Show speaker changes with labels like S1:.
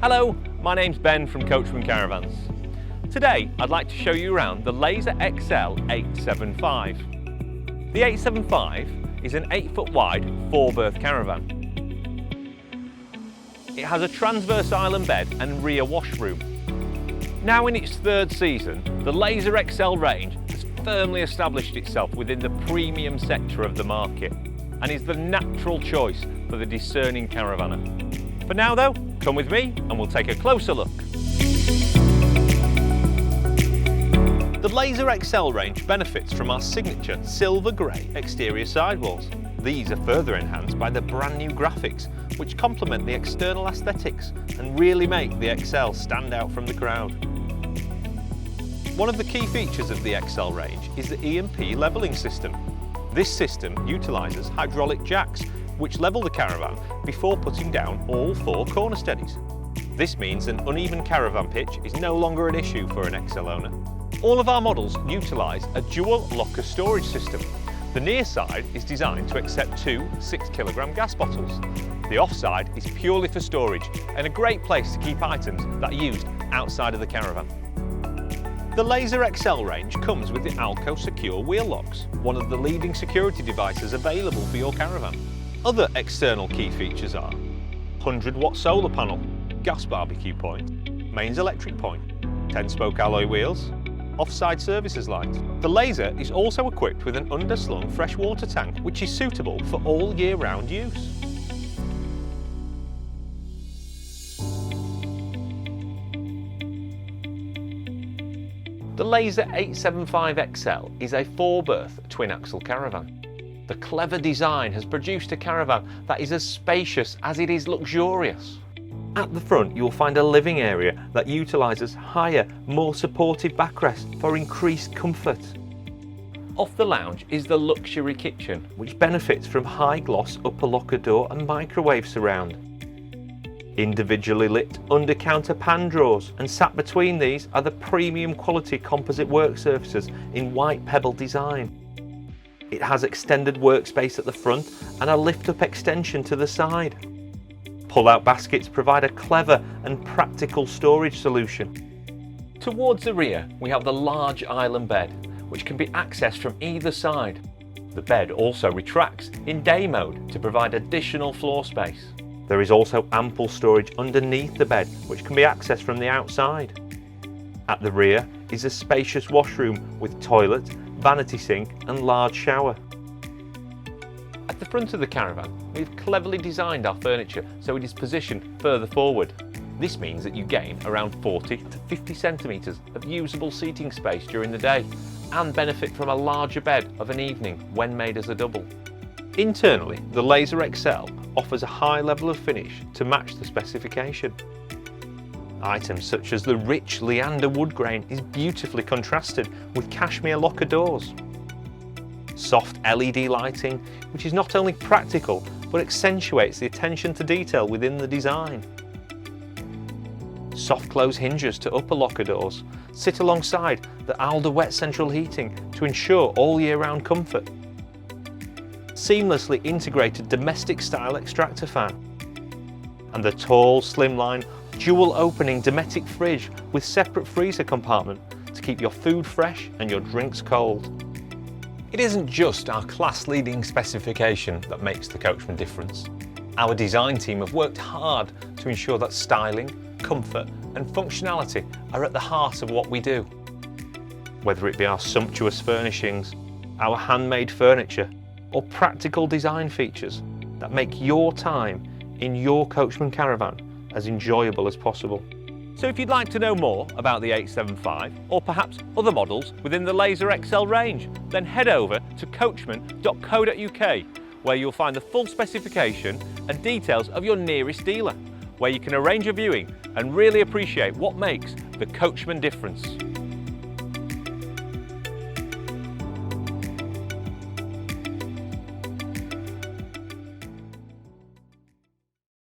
S1: Hello, my name's Ben from Coachman Caravans. Today I'd like to show you around the Laser XL 875. The 875 is an 8-foot wide 4-berth caravan. It has a transverse island bed and rear washroom. Now in its 3rd season, the Laser XL range has firmly established itself within the premium sector of the market and is the natural choice for the discerning caravaner. For now though, come with me and we'll take a closer look. The Laser XL range benefits from our signature silver grey exterior sidewalls. These are further enhanced by the brand new graphics, which complement the external aesthetics and really make the XL stand out from the crowd. One of the key features of the XL range is the EMP levelling system. This system utilises hydraulic jacks, which level the caravan before putting down all 4 corner steadies. This means an uneven caravan pitch is no longer an issue for an XL owner. All of our models utilise a dual locker storage system. The near side is designed to accept 2 6-kilogram gas bottles. The off side is purely for storage and a great place to keep items that are used outside of the caravan. The Laser XL range comes with the Alco Secure wheel locks, one of the leading security devices available for your caravan. Other external key features are 100-watt solar panel, gas barbecue point, mains electric point, 10-spoke alloy wheels, offside services light. The Laser is also equipped with an underslung freshwater tank, which is suitable for all year-round use. The Laser 875 XL is a 4-berth twin-axle caravan. The clever design has produced a caravan that is as spacious as it is luxurious. At the front you'll find a living area that utilises higher, more supportive backrests for increased comfort. Off the lounge is the luxury kitchen, which benefits from high-gloss upper locker door and microwave surround. Individually lit under-counter pan drawers, and sat between these are the premium quality composite work surfaces in white pebble design. It has extended workspace at the front and a lift-up extension to the side. Pull-out baskets provide a clever and practical storage solution. Towards the rear we have the large island bed, which can be accessed from either side. The bed also retracts in day mode to provide additional floor space. There is also ample storage underneath the bed, which can be accessed from the outside. At the rear is a spacious washroom with toilet, vanity sink and large shower. At the front of the caravan, we've cleverly designed our furniture so it is positioned further forward. This means that you gain around 40 to 50 centimetres of usable seating space during the day and benefit from a larger bed of an evening when made as a double. Internally, the Laser XL offers a high level of finish to match the specification. Items such as the rich Leander wood grain is beautifully contrasted with cashmere locker doors. Soft LED lighting, which is not only practical but accentuates the attention to detail within the design. Soft close hinges to upper locker doors sit alongside the Alder wet central heating to ensure all year round comfort. Seamlessly integrated domestic style extractor fan, and the tall slimline dual opening Dometic fridge with separate freezer compartment to keep your food fresh and your drinks cold. It isn't just our class leading specification that makes the Coachman difference. Our design team have worked hard to ensure that styling, comfort and functionality are at the heart of what we do. Whether it be our sumptuous furnishings, our handmade furniture or practical design features that make your time in your Coachman caravan as enjoyable as possible. So if you'd like to know more about the 875 or perhaps other models within the Laser XL range, then head over to coachman.co.uk, where you'll find the full specification and details of your nearest dealer, where you can arrange a viewing and really appreciate what makes the Coachman difference.